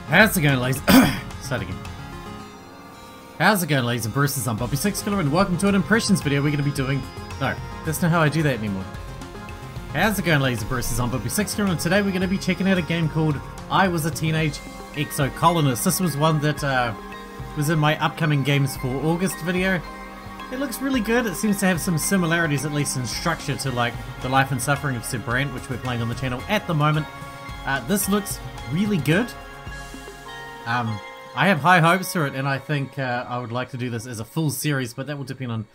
How's it going, ladies? Start again. How's it going, ladies and Bruces? I'm Bobby Sixkilla, and welcome to an impressions video we're going to be doing. No, that's not how I do that anymore. How's it going, ladies and Bruces? I'm Bobby Sixkilla, and today we're going to be checking out a game called I Was a Teenage Exocolonist. This was one that was in my upcoming games for August video. It looks really good. It seems to have some similarities, at least in structure, to like the life and suffering of Sir Brand, which we're playing on the channel at the moment. This looks really good. I have high hopes for it, and I think I would like to do this as a full series, but that will depend on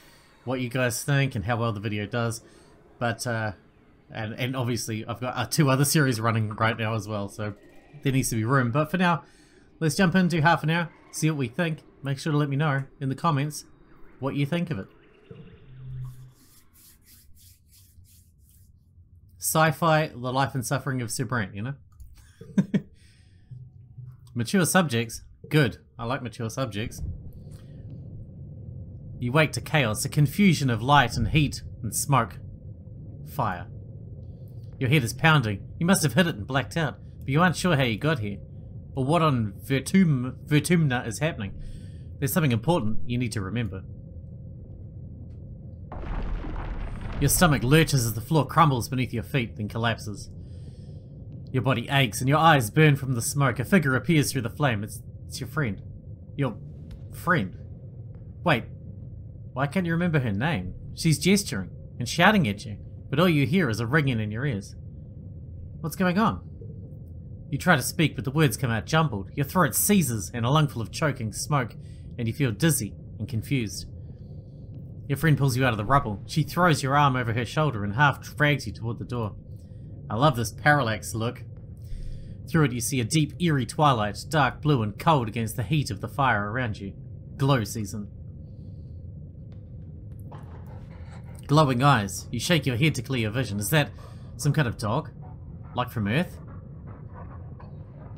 what you guys think and how well the video does. But and obviously I've got two other series running right now as well, so there needs to be room. But for now, let's jump into half an hour, see what we think. Make sure to let me know in the comments what you think of it. Sci-fi, the life and suffering of Sir Brand, you know? Mature subjects. Good. I like mature subjects. You wake to chaos, a confusion of light and heat and smoke. Fire. Your head is pounding. You must have hit it and blacked out, but you aren't sure how you got here, or what on Vertumna is happening. There's something important you need to remember. Your stomach lurches as the floor crumbles beneath your feet, then collapses. Your body aches and your eyes burn from the smoke. A figure appears through the flame. It's your friend. Your friend. Wait, why can't you remember her name? She's gesturing and shouting at you, but all you hear is a ringing in your ears. What's going on? You try to speak, but the words come out jumbled. Your throat seizes and a lungful of choking smoke, and you feel dizzy and confused. Your friend pulls you out of the rubble. She throws your arm over her shoulder and half drags you toward the door. I love this parallax look. Through it you see a deep, eerie twilight, dark blue and cold against the heat of the fire around you. Glow season. Glowing eyes. You shake your head to clear your vision. Is that some kind of dog? Like from Earth?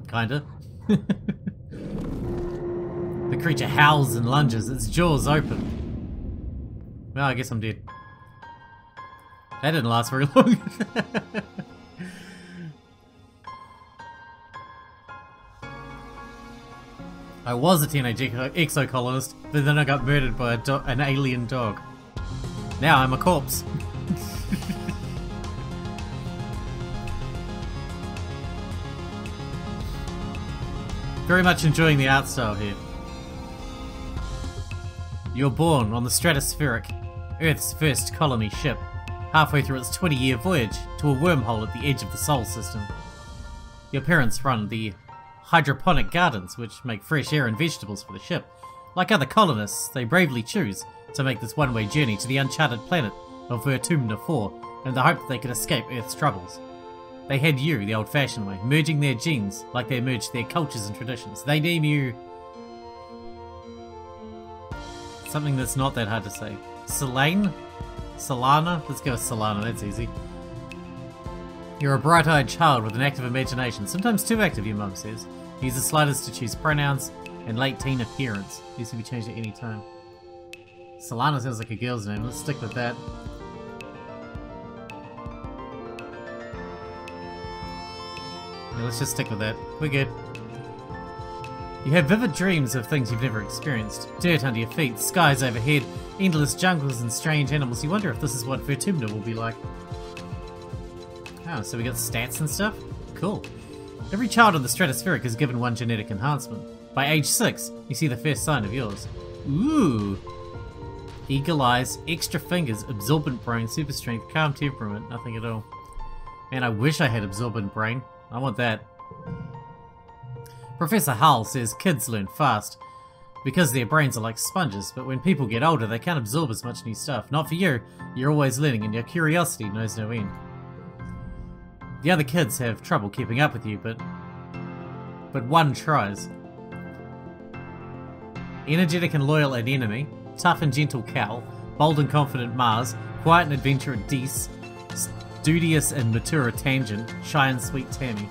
Kinda. The creature howls and lunges, its jaws open. Well, I guess I'm dead. That didn't last very long. I was a teenage exocolonist, but then I got murdered by an alien dog. Now I'm a corpse. Very much enjoying the art style here. You're born on the Stratospheric, Earth's first colony ship, halfway through its 20-year voyage to a wormhole at the edge of the Sol system. Your parents run the hydroponic gardens, which make fresh air and vegetables for the ship. Like other colonists, they bravely choose to make this one-way journey to the uncharted planet of Vertumna 4 in the hope that they could escape Earth's troubles. They had you the old-fashioned way, merging their genes like they merged their cultures and traditions. They name you something that's not that hard to say. Selene? Solana? Let's go with Solana, that's easy. You're a bright-eyed child with an active imagination, sometimes too active, your mum says. You use the sliders to choose pronouns and late teen appearance. These can be changed at any time. Solana sounds like a girl's name, let's stick with that. Yeah, let's just stick with that. We're good. You have vivid dreams of things you've never experienced. Dirt under your feet, skies overhead, endless jungles and strange animals. You wonder if this is what Vertumna will be like. Oh, so we got stats and stuff? Cool. Every child on the Stratospheric is given one genetic enhancement. By age 6, you see the first sign of yours. Ooh! Eagle eyes, extra fingers, absorbent brain, super strength, calm temperament, nothing at all. Man, I wish I had absorbent brain. I want that. Professor Hull says kids learn fast because their brains are like sponges, but when people get older they can't absorb as much new stuff. Not for you. You're always learning and your curiosity knows no end. The other kids have trouble keeping up with you, but one tries. Energetic and loyal an enemy, tough and gentle Cal, bold and confident Mars, quiet and adventurous Dees, studious and mature Tangent, shy and sweet Tammy.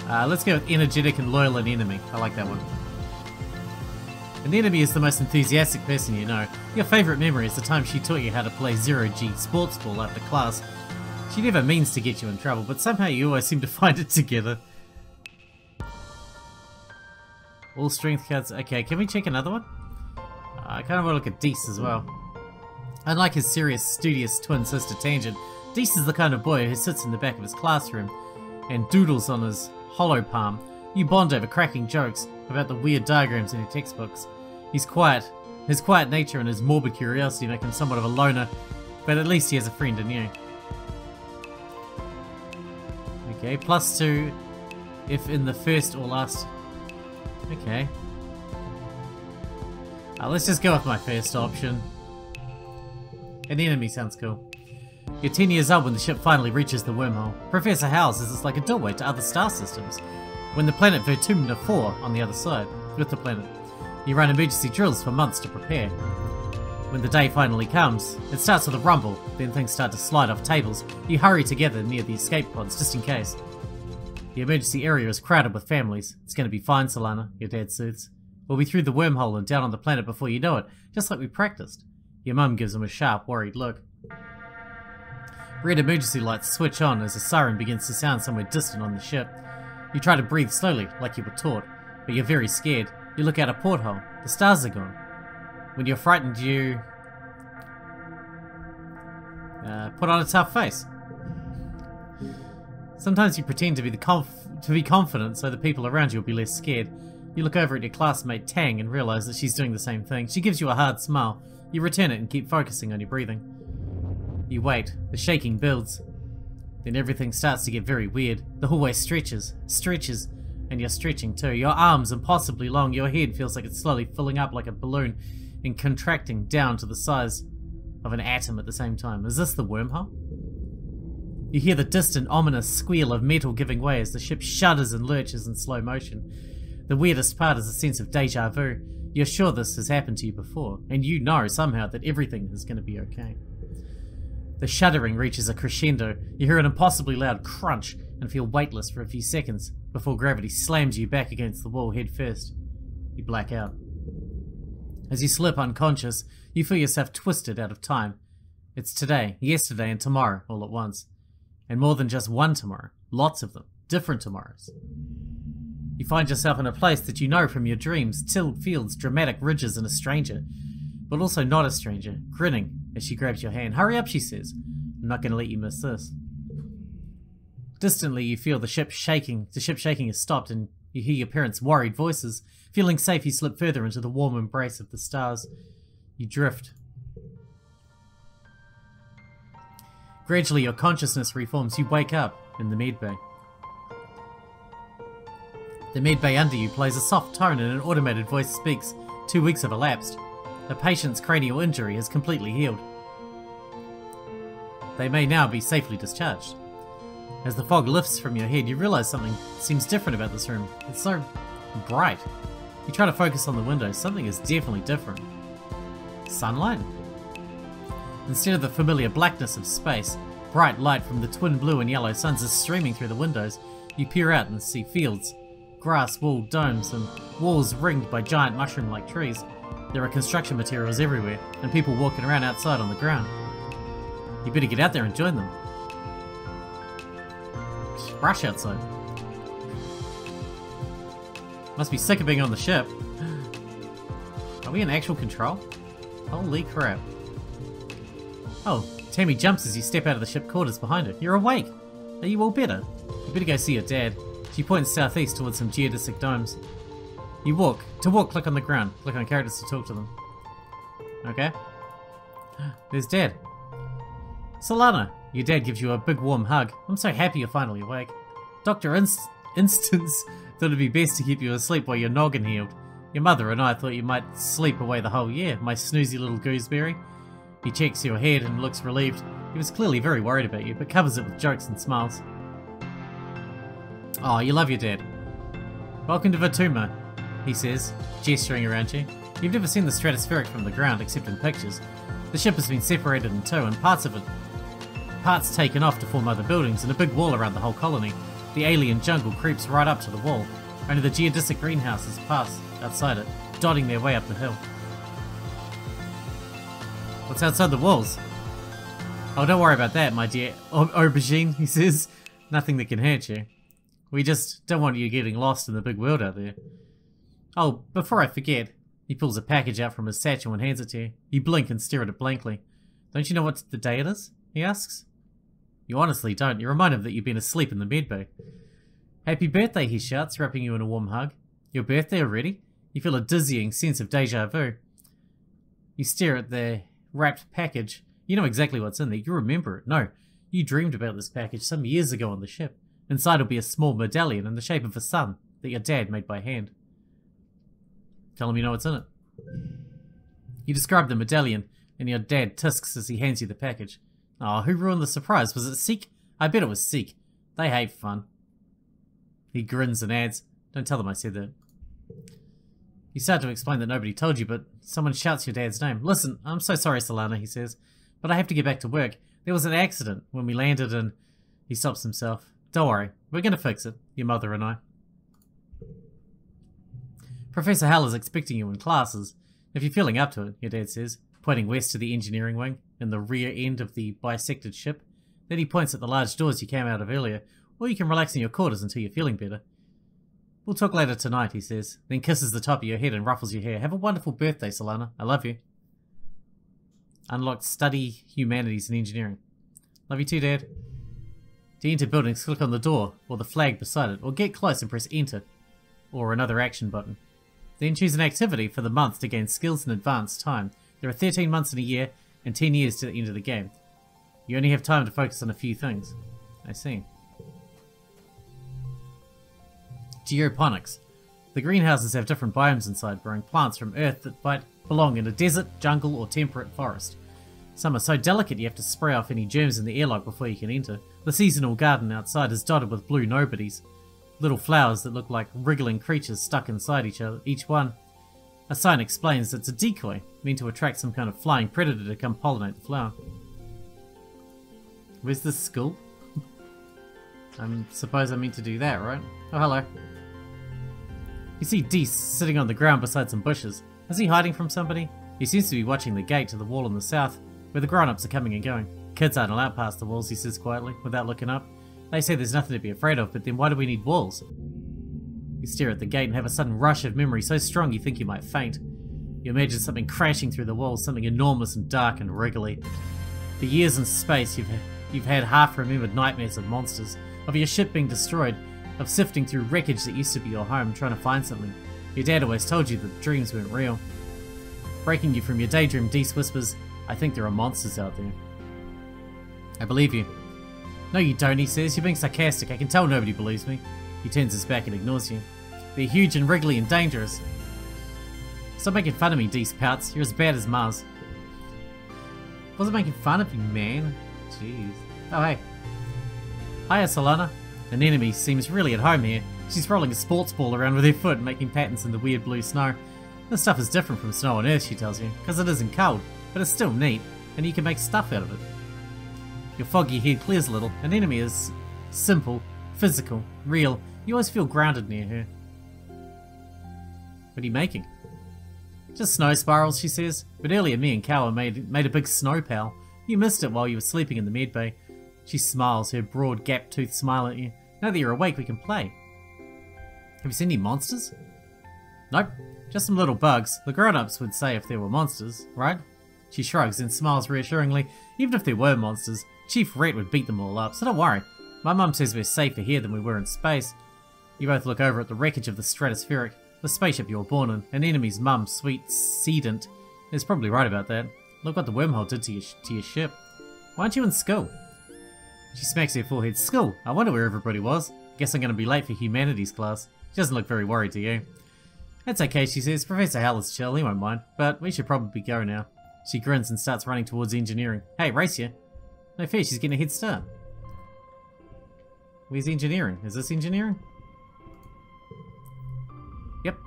Let's go with energetic and loyal an enemy. I like that one. An enemy is the most enthusiastic person you know. Your favourite memory is the time she taught you how to play 0G sports ball after class. She never means to get you in trouble, but somehow you always seem to find it together. All strength cards. Okay, can we check another one? I kind of want to look at Deese as well. Unlike his serious, studious twin sister Tangent, Deese is the kind of boy who sits in the back of his classroom and doodles on his hollow palm. You bond over cracking jokes about the weird diagrams in your textbooks. He's quiet. His quiet nature and his morbid curiosity make him somewhat of a loner, but at least he has a friend in you. Okay, +2 if in the first or last... Okay. Let's just go with my first option. An enemy sounds cool. You're 10 years old when the ship finally reaches the wormhole. Professor Howell says it's like a doorway to other star systems. When the planet Vertumna 4 on the other side, with the planet. You run emergency drills for months to prepare. When the day finally comes, it starts with a rumble, then things start to slide off tables. You hurry together near the escape pods, just in case. The emergency area is crowded with families. It's going to be fine, Solana, your dad soothes. We'll be through the wormhole and down on the planet before you know it, just like we practiced. Your mum gives him a sharp, worried look. Red emergency lights switch on as a siren begins to sound somewhere distant on the ship. You try to breathe slowly, like you were taught, but you're very scared. You look out a porthole. The stars are gone. When you're frightened, you... put on a tough face. Sometimes you pretend to be confident so the people around you will be less scared. You look over at your classmate Tang and realise that she's doing the same thing. She gives you a hard smile. You return it and keep focusing on your breathing. You wait. The shaking builds. Then everything starts to get very weird. The hallway stretches, and you're stretching too. Your arms impossibly long. Your head feels like it's slowly filling up like a balloon and contracting down to the size of an atom at the same time. Is this the wormhole? You hear the distant, ominous squeal of metal giving way as the ship shudders and lurches in slow motion. The weirdest part is a sense of deja vu. You're sure this has happened to you before, and you know somehow that everything is going to be okay. The shuddering reaches a crescendo. You hear an impossibly loud crunch and feel weightless for a few seconds before gravity slams you back against the wall head first. You black out. As you slip unconscious, you feel yourself twisted out of time. It's today, yesterday, and tomorrow all at once. And more than just one tomorrow. Lots of them. Different tomorrows. You find yourself in a place that you know from your dreams. Tilled fields, dramatic ridges, and a stranger. But also not a stranger, grinning as she grabs your hand. Hurry up, she says. I'm not going to let you miss this. Distantly, you feel the ship shaking. The ship shaking has stopped, and you hear your parents' worried voices. Feeling safe, you slip further into the warm embrace of the stars. You drift. Gradually, your consciousness reforms. You wake up in the medbay. The medbay under you plays a soft tone and an automated voice speaks. 2 weeks have elapsed. The patient's cranial injury has completely healed. They may now be safely discharged. As the fog lifts from your head, you realise something seems different about this room. It's so bright. You try to focus on the window. Something is definitely different. Sunlight? Instead of the familiar blackness of space, bright light from the twin blue and yellow suns is streaming through the windows. You peer out and see fields, grass-walled domes, and walls ringed by giant mushroom-like trees. There are construction materials everywhere, and people walking around outside on the ground. You better get out there and join them. Just rush outside. Must be sick of being on the ship. Are we in actual control? Holy crap. Oh, Tammy jumps as you step out of the ship quarters behind her. You're awake! Are you all better? You better go see your dad. She points southeast towards some geodesic domes. You walk. To walk, click on the ground. Click on characters to talk to them. Okay. There's Dad. Solana! Your dad gives you a big warm hug. I'm so happy you're finally awake. Dr. Instance thought it'd be best to keep you asleep while your noggin healed. Your mother and I thought you might sleep away the whole year, my snoozy little gooseberry. He checks your head and looks relieved. He was clearly very worried about you, but covers it with jokes and smiles. Oh, you love your dad. Welcome to Vertumna, he says, gesturing around you. You've never seen the stratospheric from the ground, except in pictures. The ship has been separated in two, and parts taken off to form other buildings, and a big wall around the whole colony. The alien jungle creeps right up to the wall. Only the geodesic greenhouses pass outside it, dotting their way up the hill. What's outside the walls? Oh, don't worry about that, my dear aubergine, he says. Nothing that can hurt you. We just don't want you getting lost in the big world out there. Oh, before I forget, he pulls a package out from his satchel and hands it to you. You blink and stare at it blankly. Don't you know what the day it is? He asks. You honestly don't. You remind him that you've been asleep in the medbay. Happy birthday, he shouts, wrapping you in a warm hug. Your birthday already? You feel a dizzying sense of deja vu. You stare at the wrapped package. You know exactly what's in there. You remember it. No, you dreamed about this package some years ago on the ship. Inside will be a small medallion in the shape of a sun that your dad made by hand. Tell him you know what's in it. You describe the medallion, and your dad tisks as he hands you the package. Oh, who ruined the surprise? Was it Seek? I bet it was Seek. They hate fun. He grins and adds, don't tell them I said that. You start to explain that nobody told you, but someone shouts your dad's name. Listen, I'm so sorry, Solana, he says, but I have to get back to work. There was an accident when we landed and... He stops himself. Don't worry, we're going to fix it, your mother and I. Professor Hal is expecting you in classes. If you're feeling up to it, your dad says, pointing west to the engineering wing, in the rear end of the bisected ship. Then he points at the large doors you came out of earlier, or you can relax in your quarters until you're feeling better. We'll talk later tonight, he says, then kisses the top of your head and ruffles your hair. Have a wonderful birthday, Solana. I love you. Unlocked Study Humanities and Engineering. Love you too, Dad. To enter buildings, click on the door, or the flag beside it, or get close and press Enter, or another action button. Then choose an activity for the month to gain skills and advance time. There are 13 months in a year, and 10 years to the end of the game. You only have time to focus on a few things. I see. Geoponics. The greenhouses have different biomes inside, growing plants from earth that might belong in a desert, jungle, or temperate forest. Some are so delicate you have to spray off any germs in the airlock before you can enter. The seasonal garden outside is dotted with blue nobodies. Little flowers that look like wriggling creatures stuck inside each one. A sign explains it's a decoy, meant to attract some kind of flying predator to come pollinate the flower. Where's this school? I suppose I meant to do that, right? Oh, hello. You see Deese sitting on the ground beside some bushes. Is he hiding from somebody? He seems to be watching the gate to the wall in the south, where the grown-ups are coming and going. Kids aren't allowed past the walls, he says quietly, without looking up. They say there's nothing to be afraid of, but then why do we need walls? You stare at the gate and have a sudden rush of memory so strong you think you might faint. You imagine something crashing through the walls, something enormous and dark and wriggly. For years in space, you've had half-remembered nightmares of monsters, of your ship being destroyed, of sifting through wreckage that used to be your home, trying to find something. Your dad always told you that dreams weren't real. Breaking you from your daydream, Deese whispers, I think there are monsters out there. I believe you. No you don't, he says. You're being sarcastic. I can tell nobody believes me. He turns his back and ignores you. They're huge and wriggly and dangerous. Stop making fun of me, Deese pouts. You're as bad as Mars. Wasn't making fun of you, man. Jeez. Oh, hey. Hiya, Solana. An enemy seems really at home here. She's rolling a sports ball around with her foot, making patterns in the weird blue snow. This stuff is different from snow on Earth, she tells you, because it isn't cold, but it's still neat, and you can make stuff out of it. Your foggy head clears a little. An enemy is simple, physical, real. You always feel grounded near her. What are you making? Just snow spirals, she says. But earlier me and Kawa made a big snow pal. You missed it while you were sleeping in the medbay. She smiles, her broad, gap-toothed smile at you. Now that you're awake, we can play. Have you seen any monsters? Nope. Just some little bugs. The grown-ups would say if there were monsters, right? She shrugs and smiles reassuringly. Even if there were monsters, Chief Rat would beat them all up, so don't worry. My mum says we're safer here than we were in space. You both look over at the wreckage of the Stratospheric, the spaceship you were born in. An enemy's mum, sweet Sedent, is probably right about that. Look what the wormhole did to your ship. Why aren't you in school? She smacks her forehead. School? I wonder where everybody was. Guess I'm going to be late for humanities class. She doesn't look very worried to you. That's okay, she says. Professor Hal is chill, he won't mind. But we should probably go now. She grins and starts running towards engineering. Hey, race you. No fair, she's getting a head start. Where's engineering? Is this engineering? Yep.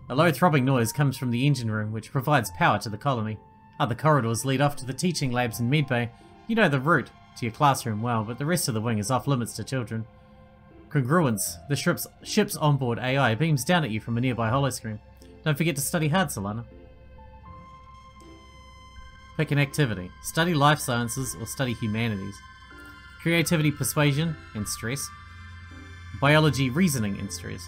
A low throbbing noise comes from the engine room, which provides power to the colony. Other corridors lead off to the teaching labs in Medbay. You know the route to your classroom well, but the rest of the wing is off limits to children. Congruence, the ship's onboard AI, beams down at you from a nearby holoscreen. Don't forget to study hard, Solana. Pick an activity. Study life sciences or study humanities. Creativity, persuasion, and stress. Biology, reasoning, and stress.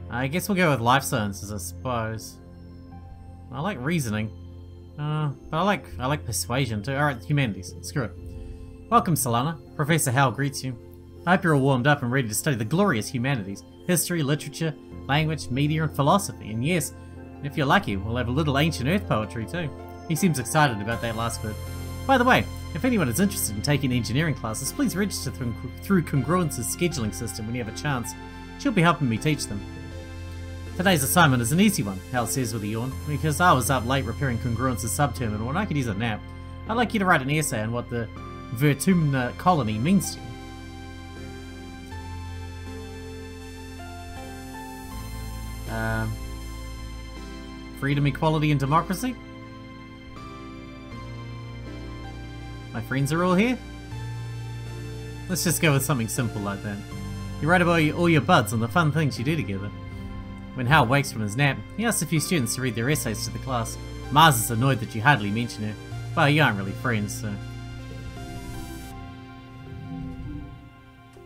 I guess we'll go with life sciences, I suppose. I like reasoning. But I like persuasion too. Alright, humanities. Screw it. Welcome, Solana. Professor Howell greets you. I hope you're all warmed up and ready to study the glorious humanities. History, literature, language, media, and philosophy. And yes, if you're lucky, we'll have a little ancient earth poetry too. He seems excited about that last bit. By the way, if anyone is interested in taking engineering classes, please register through Congruence's scheduling system when you have a chance. She'll be helping me teach them. Today's assignment is an easy one, Hal says with a yawn, because I was up late repairing Congruence's subterminal and I could use a nap. I'd like you to write an essay on what the Vertumna colony means to you. Freedom, equality, and democracy? My friends are all here? Let's just go with something simple like that. You write about all your buds and the fun things you do together. When Hal wakes from his nap, he asks a few students to read their essays to the class. Mars is annoyed that you hardly mention her. Well, you aren't really friends, so...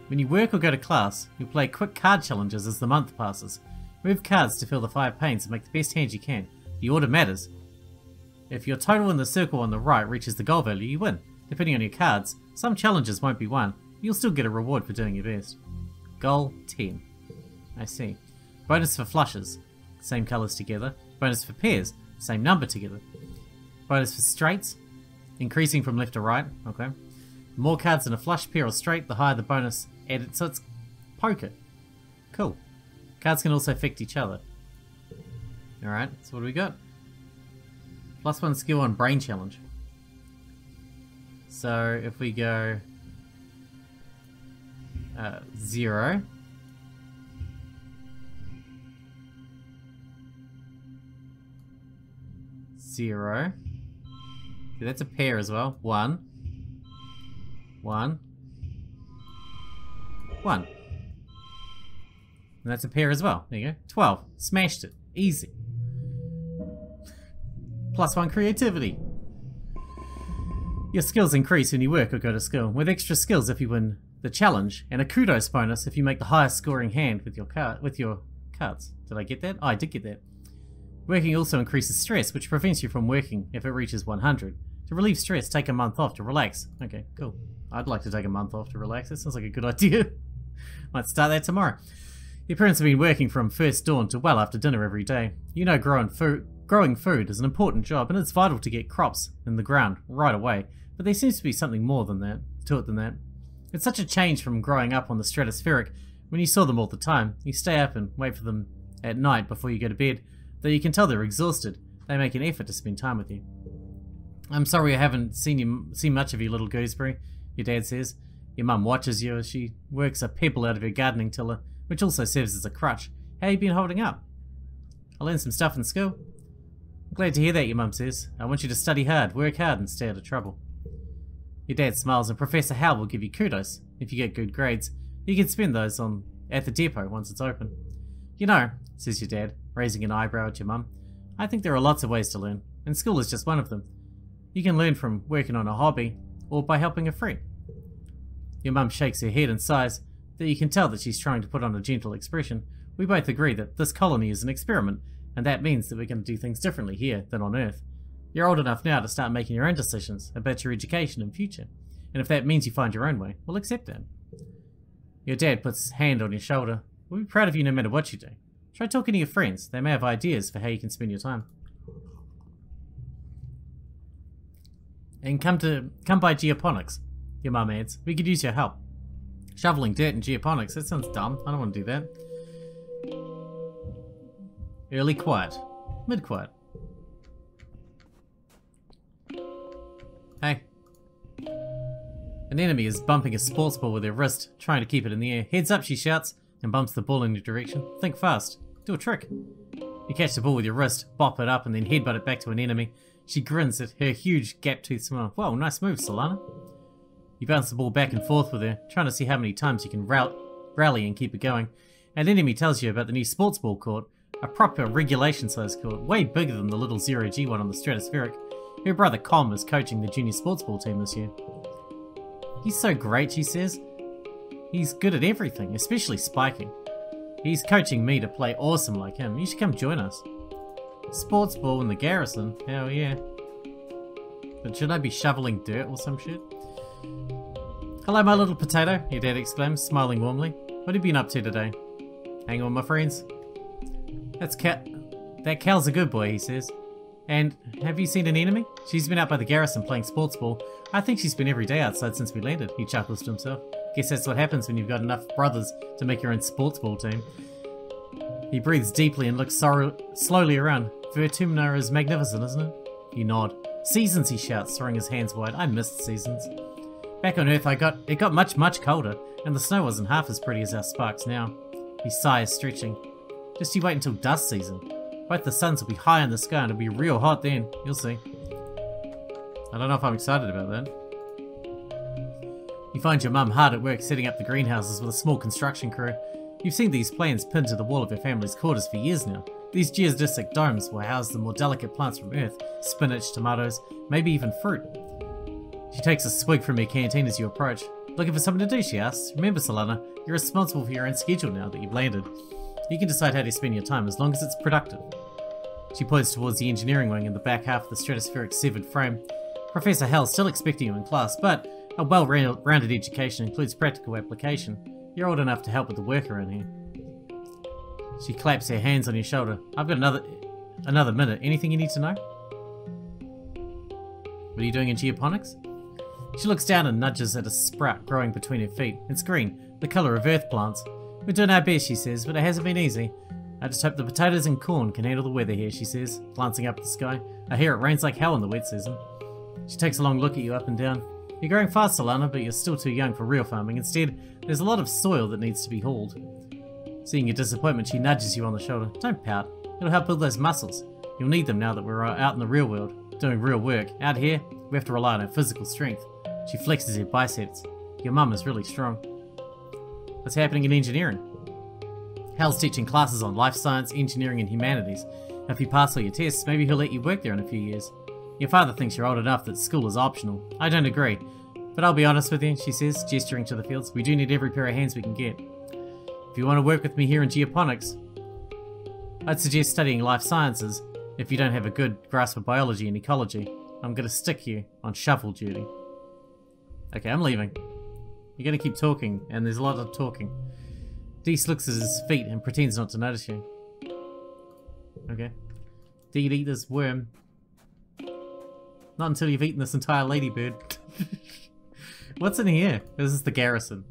When you work or go to class, you play quick card challenges as the month passes. Move cards to fill the 5 panes and make the best hand you can. The order matters. If your total in the circle on the right reaches the goal value, you win. Depending on your cards, some challenges won't be won. You'll still get a reward for doing your best. Goal 10. I see. Bonus for flushes. Same colours together. Bonus for pairs. Same number together. Bonus for straights. Increasing from left to right. Okay. The more cards in a flush, pair, or straight, the higher the bonus added. So it's poker. Cool. Cards can also affect each other. Alright, so what do we got? +1 skill on brain challenge. So if we go 0, okay, that's a pair as well. 1, 1, 1. And that's a pair as well. There you go. 12. Smashed it. Easy. +1 creativity. Your skills increase when you work or go to school, with extra skills if you win the challenge, and a kudos bonus if you make the highest scoring hand with your cards. Did I get that? Oh, I did get that. Working also increases stress, which prevents you from working if it reaches 100. To relieve stress, take a month off to relax. Okay, cool. I'd like to take a month off to relax. That sounds like a good idea. Might start that tomorrow. Your parents have been working from first dawn to well after dinner every day. You know growing food is an important job and it's vital to get crops in the ground right away, but there seems to be something more than that. It's such a change from growing up on the stratospheric when you saw them all the time. You stay up and wait for them at night before you go to bed, though you can tell they're exhausted. They make an effort to spend time with you. I'm sorry I haven't seen much of you, little gooseberry, your dad says. Your mum watches you as she works a pebble out of her gardening tiller, which also serves as a crutch. How you been holding up? I learned some stuff in school. I'm glad to hear that, your mum says. I want you to study hard, work hard, and stay out of trouble. Your dad smiles and Professor Hal will give you kudos. If you get good grades, you can spend those at the depot once it's open. You know, says your dad, raising an eyebrow at your mum, I think there are lots of ways to learn, and school is just one of them. You can learn from working on a hobby, or by helping a friend. Your mum shakes her head and sighs, that you can tell that she's trying to put on a gentle expression. We both agree that this colony is an experiment, and that means that we're going to do things differently here than on Earth. You're old enough now to start making your own decisions about your education and future, and if that means you find your own way, we'll accept that. Your dad puts his hand on your shoulder. We'll be proud of you no matter what you do. Try talking to your friends. They may have ideas for how you can spend your time. And come by geoponics, your mum adds. We could use your help. Shoveling dirt in geoponics, that sounds dumb. I don't want to do that. Early quiet. Mid quiet. Hey. An enemy is bumping a sports ball with her wrist, trying to keep it in the air. Heads up, she shouts, and bumps the ball in your direction. Think fast. Do a trick. You catch the ball with your wrist, bop it up, and then headbutt it back to an enemy. She grins at her huge gap-toothed smile. Whoa, nice move, Solana. You bounce the ball back and forth with her, trying to see how many times you can rally and keep it going. An enemy tells you about the new sports ball court, A proper regulation-sized court, way bigger than the little zero-G one on the stratospheric. Her brother Com is coaching the junior sports ball team this year. He's so great, she says. He's good at everything, especially spiking. He's coaching me to play awesome like him. You should come join us. Sports ball in the garrison? Hell yeah. But should I be shoveling dirt or some shit? Hello, my little potato, your dad exclaims, smiling warmly. What have you been up to today? Hang on, my friends. That Cal's a good boy, he says. And have you seen an enemy? She's been out by the garrison playing sports ball. I think she's been every day outside since we landed, he chuckles to himself. Guess that's what happens when you've got enough brothers to make your own sports ball team. He breathes deeply and looks slowly around. Vertumna is magnificent, isn't it? You nod. Seasons, he shouts, throwing his hands wide. I missed seasons. Back on Earth, it got much colder, and the snow wasn't half as pretty as our sparks now. He sighs, stretching. Just you wait until dust season. Both the suns will be high in the sky and it'll be real hot then. You'll see. I don't know if I'm excited about that. You find your mum hard at work setting up the greenhouses with a small construction crew. You've seen these plans pinned to the wall of your family's quarters for years now. These geodesic domes will house the more delicate plants from Earth. Spinach, tomatoes, maybe even fruit. She takes a swig from her canteen as you approach. Looking for something to do, she asks. Remember, Solana, you're responsible for your own schedule now that you've landed. You can decide how to spend your time as long as it's productive. She points towards the engineering wing in the back half of the stratospheric severed frame. Professor Hell's still expecting you in class, but a well-rounded education includes practical application. You're old enough to help with the work around here. She claps her hands on your shoulder. I've got another minute. Anything you need to know? What are you doing in geoponics? She looks down and nudges at a sprout growing between her feet. It's green, the colour of earth plants. We're doing our best, she says, but it hasn't been easy. I just hope the potatoes and corn can handle the weather here, she says, glancing up at the sky. I hear it rains like hell in the wet season. She takes a long look at you up and down. You're growing fast, Solana, but you're still too young for real farming. Instead, there's a lot of soil that needs to be hauled. Seeing your disappointment, she nudges you on the shoulder. Don't pout. It'll help build those muscles. You'll need them now that we're out in the real world, doing real work. Out here, we have to rely on our physical strength. She flexes her biceps. Your mum is really strong. What's happening in engineering? Hal's teaching classes on life science, engineering, and humanities. If you pass all your tests, maybe he'll let you work there in a few years. Your father thinks you're old enough that school is optional. I don't agree. But I'll be honest with you, she says, gesturing to the fields. We do need every pair of hands we can get. If you want to work with me here in geoponics, I'd suggest studying life sciences if you don't have a good grasp of biology and ecology. I'm going to stick you on shovel duty. Okay, I'm leaving. You're going to keep talking, and there's a lot of talking. Deese looks at his feet and pretends not to notice you. Okay. Deed eat this worm. Not until you've eaten this entire ladybird. What's in here? This is the garrison.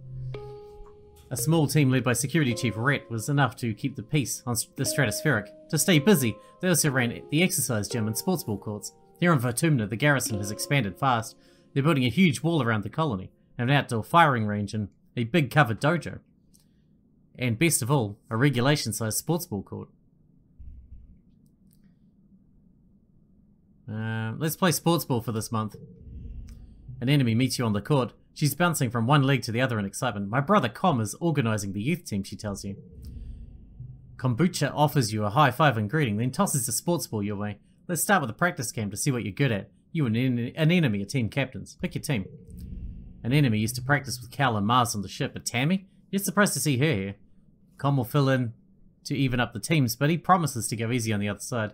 A small team led by Security Chief Rhett was enough to keep the peace on the stratospheric. To stay busy, they also ran the exercise gym and sports ball courts. Here on Vertumna, the garrison has expanded fast. They're building a huge wall around the colony, an outdoor firing range, and a big covered dojo. And best of all, a regulation-sized sports ball court. Let's play sports ball for this month. An enemy meets you on the court. She's bouncing from one leg to the other in excitement. My brother Com is organising the youth team, she tells you. Kombucha offers you a high five and greeting, then tosses the sports ball your way. Let's start with a practice game to see what you're good at. You and an enemy are team captains. Pick your team. An enemy used to practice with Cal and Mars on the ship, but Tammy? You're surprised to see her here. Com will fill in to even up the teams, but he promises to go easy on the other side.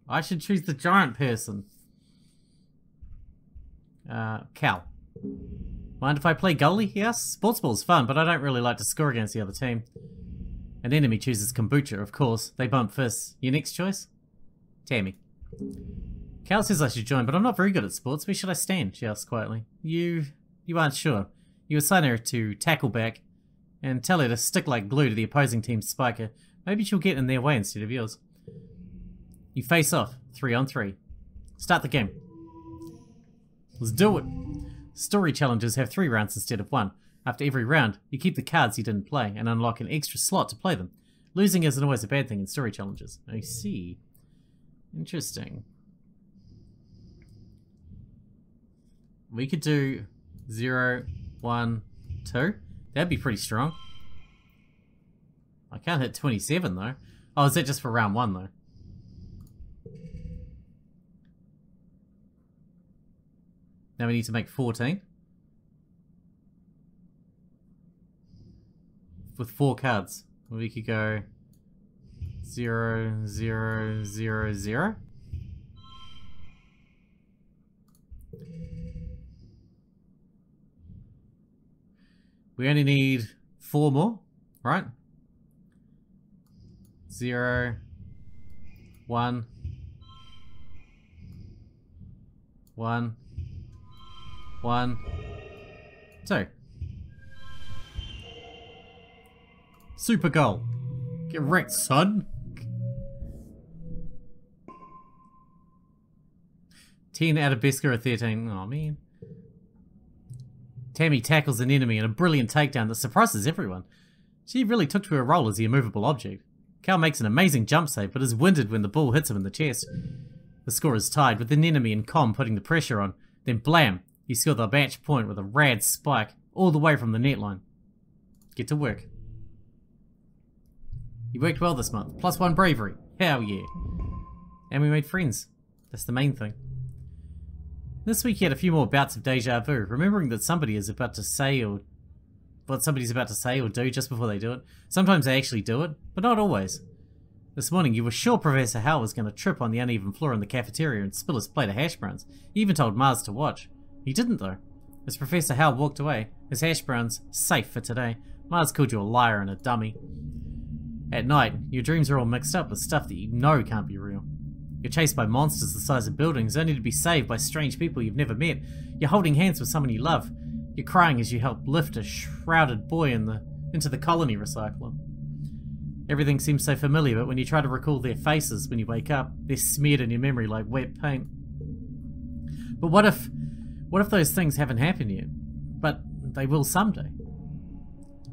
I should choose the giant person. Cal. Mind if I play goalie? He asks. Sports ball's fun, but I don't really like to score against the other team. An enemy chooses kombucha, of course. They bump fists. Your next choice? Tammy. Cal says I should join, but I'm not very good at sports. Where should I stand? She asks quietly. You aren't sure. You assign her to tackle back and tell her to stick like glue to the opposing team's spiker. Maybe she'll get in their way instead of yours. You face off, 3-on-3. Start the game. Let's do it. Story challenges have 3 rounds instead of 1. After every round, you keep the cards you didn't play and unlock an extra slot to play them. Losing isn't always a bad thing in story challenges. I see. Interesting. We could do 0, 1, 2. That'd be pretty strong. I can't hit 27 though. Oh, is that just for round 1 though? Now we need to make 14. With 4 cards. We could go 0, 0, 0, 0. We only need 4 more, right? 0, 1, 1, 1, 2. Super goal. Get wrecked, son. 10 out of best score of 13. Oh, man. Tammy tackles an enemy in a brilliant takedown that surprises everyone. She really took to her role as the immovable object. Cal makes an amazing jump save, but is winded when the ball hits him in the chest. The score is tied, with an enemy in com putting the pressure on. Then blam! You score the match point with a rad spike, all the way from the net line. Get to work. You worked well this month. +1 bravery. Hell yeah. And we made friends. That's the main thing. This week you had a few more bouts of deja vu, remembering that somebody is about to say or what somebody's about to say or do just before they do it. Sometimes they actually do it, but not always. This morning you were sure Professor Hal was going to trip on the uneven floor in the cafeteria and spill his plate of hash browns. You even told Mars to watch. He didn't though. As Professor Hal walked away, his hash browns safe for today, Mars called you a liar and a dummy. At night, your dreams are all mixed up with stuff that you know can't be real. You're chased by monsters the size of buildings, only to be saved by strange people you've never met. You're holding hands with someone you love. You're crying as you help lift a shrouded boy into the colony recycler. Everything seems so familiar, but when you try to recall their faces when you wake up, they're smeared in your memory like wet paint. But what if those things haven't happened yet? But they will someday.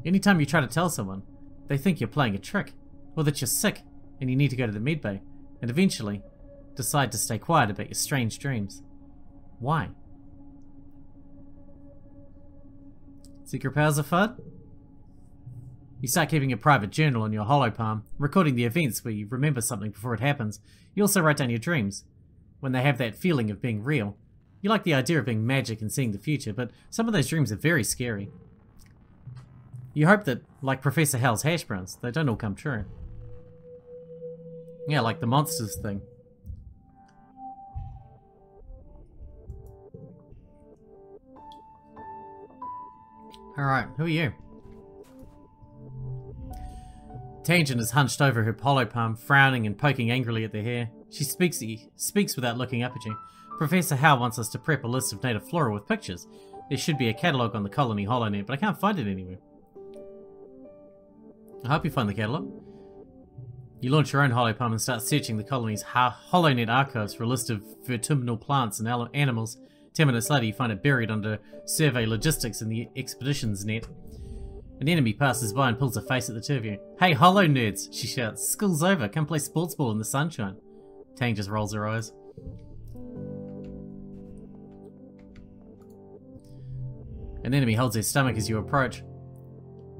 Anytime you try to tell someone, they think you're playing a trick, or that you're sick and you need to go to the medbay, and eventually decide to stay quiet about your strange dreams. Why? Secret powers are fun? You start keeping a private journal on your holopalm, recording the events where you remember something before it happens. You also write down your dreams, when they have that feeling of being real. You like the idea of being magic and seeing the future, but some of those dreams are very scary. You hope that, like Professor Hal's hash browns, they don't all come true. Yeah, like the monsters thing. Alright, who are you? Tangent is hunched over her holopalm, frowning and poking angrily at their hair. She speaks without looking up at you. Professor Hal wants us to prep a list of native flora with pictures. There should be a catalogue on the colony holonet, but I can't find it anywhere. I hope you find the catalogue. You launch your own holopalm and start searching the colony's holonet archives for a list of verteminal plants and animals. 10 minutes later, you find it buried under survey logistics in the expeditions net. An enemy passes by and pulls a face at the two of you. "Hey, holo nerds!" she shouts. "School's over. Come play sports ball in the sunshine." Tang just rolls her eyes. An enemy holds their stomach as you approach.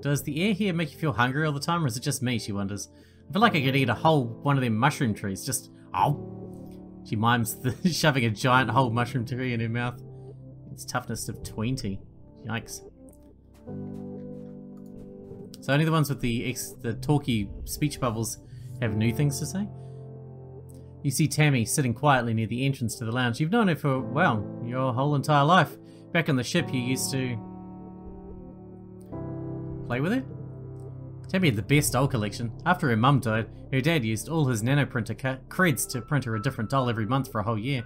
Does the air here make you feel hungry all the time, or is it just me, she wonders. I feel like I could eat a whole one of them mushroom trees, just... Oh! She mimes shoving a giant whole mushroom tree in her mouth. It's toughness of 20. Yikes. So only the ones with the talky speech bubbles have new things to say? You see Tammy sitting quietly near the entrance to the lounge. You've known her for, well, your whole entire life. Back on the ship you used to... play with her? Tammy had the best doll collection. After her mum died, her dad used all his nanoprinter creds to print her a different doll every month for a whole year.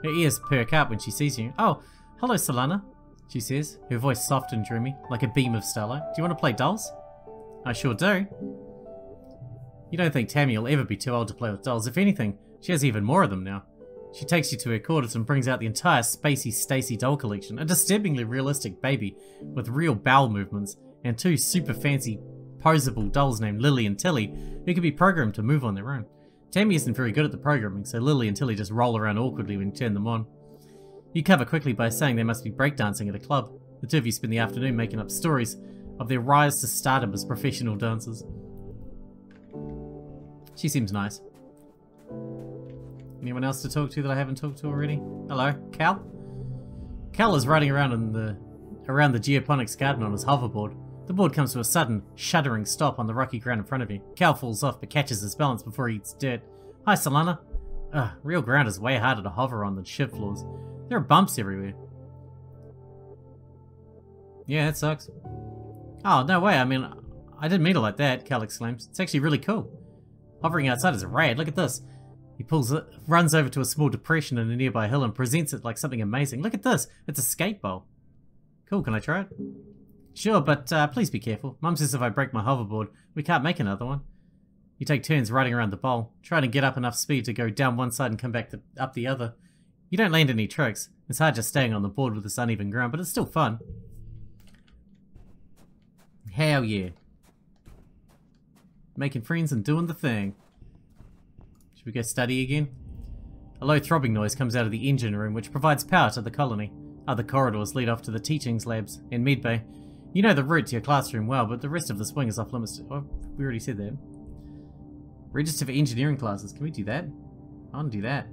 Her ears perk up when she sees you. "Oh, hello Solana," she says, her voice soft and dreamy, like a beam of starlight. "Do you want to play dolls?" "I sure do." You don't think Tammy will ever be too old to play with dolls. If anything, she has even more of them now. She takes you to her quarters and brings out the entire Spacey Stacy doll collection, a disturbingly realistic baby with real bowel movements, and 2 super fancy posable dolls named Lily and Tilly who can be programmed to move on their own. Tammy isn't very good at the programming, so Lily and Tilly just roll around awkwardly when you turn them on. You cover quickly by saying they must be breakdancing at a club. The two of you spend the afternoon making up stories of their rise to stardom as professional dancers. She seems nice. Anyone else to talk to that I haven't talked to already? Hello, Cal? Cal is riding around the geoponics garden on his hoverboard. The board comes to a sudden, shuddering stop on the rocky ground in front of you. Cal falls off but catches his balance before he hits dirt. Hi, Solana. Ugh, real ground is way harder to hover on than ship floors. There are bumps everywhere. Yeah, that sucks. Oh, no way, I mean, I didn't mean it like that, Cal exclaims. It's actually really cool. Hovering outside is rad, look at this. He runs over to a small depression in a nearby hill and presents it like something amazing. Look at this, it's a skate bowl. Cool, can I try it? Sure, but please be careful. Mum says if I break my hoverboard, we can't make another one. You take turns riding around the bowl, trying to get up enough speed to go down one side and come back up the other. You don't land any tricks. It's hard just staying on the board with this uneven ground, but it's still fun. Hell yeah. Making friends and doing the thing. Should we go study again? A low throbbing noise comes out of the engine room, which provides power to the colony. Other corridors lead off to the teachings labs in Medbay. You know the route to your classroom well, but the rest of this wing is off limits. Oh, we already said that. Register for engineering classes. Can we do that? I want to do that.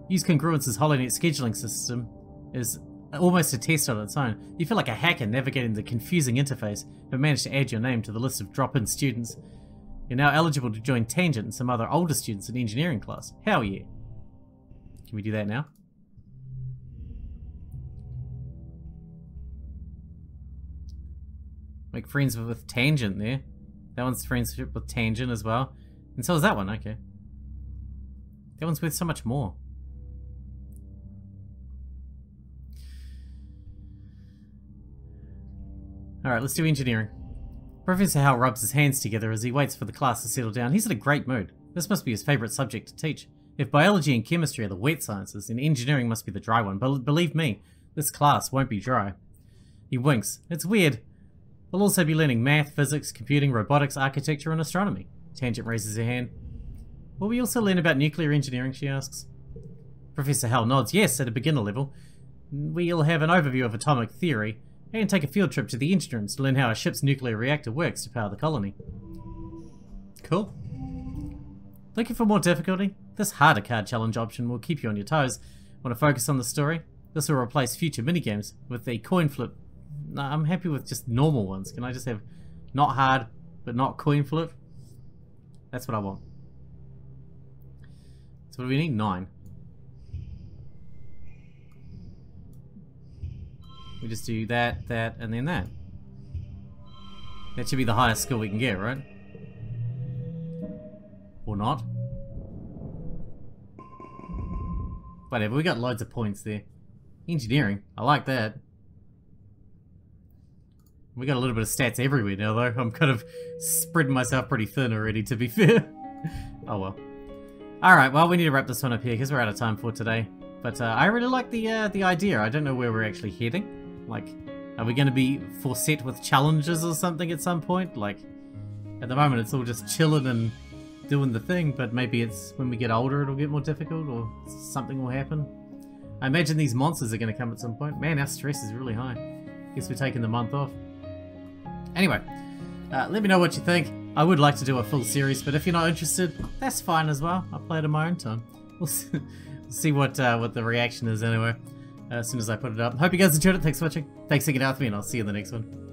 Use Congruence's HoloNet scheduling system is almost a test on its own. You feel like a hacker navigating the confusing interface, but managed to add your name to the list of drop-in students. You're now eligible to join Tangent and some other older students in engineering class. Hell yeah. Can we do that now? Make friends with Tangent there. That one's friendship with Tangent as well. And so is that one, okay. That one's worth so much more. Alright, let's do engineering. Professor Hal rubs his hands together as he waits for the class to settle down. He's in a great mood. This must be his favourite subject to teach. If biology and chemistry are the wet sciences, then engineering must be the dry one. But believe me, this class won't be dry. He winks. It's weird. We'll also be learning math, physics, computing, robotics, architecture, and astronomy. Tangent raises her hand. Will we also learn about nuclear engineering, she asks. Professor Hal nods. Yes, at a beginner level. We'll have an overview of atomic theory, and take a field trip to the engine rooms to learn how a ship's nuclear reactor works to power the colony. Cool. Looking for more difficulty? This harder card challenge option will keep you on your toes. Want to focus on the story? This will replace future minigames with a coin flip. No, I'm happy with just normal ones. Can I just have not hard, but not coin flip? That's what I want. So what do we need? 9. We just do that, that, and then that. That should be the highest skill we can get, right? Or not. Whatever, we got loads of points there. Engineering, I like that. We got a little bit of stats everywhere now though. I'm kind of spreading myself pretty thin already, to be fair. Oh well. Alright, well we need to wrap this one up here because we're out of time for today. But I really like the idea. I don't know where we're actually heading. Like, are we going to be foreset with challenges or something at some point? Like, at the moment it's all just chilling and doing the thing, but maybe it's when we get older it'll get more difficult or something will happen. I imagine these monsters are going to come at some point. Man, our stress is really high. Guess we're taking the month off. Anyway, let me know what you think. I would like to do a full series, but if you're not interested, that's fine as well. I'll play it on my own time. We'll see what the reaction is anyway, as soon as I put it up. Hope you guys enjoyed it. Thanks for watching. Thanks for hanging out with me, and I'll see you in the next one.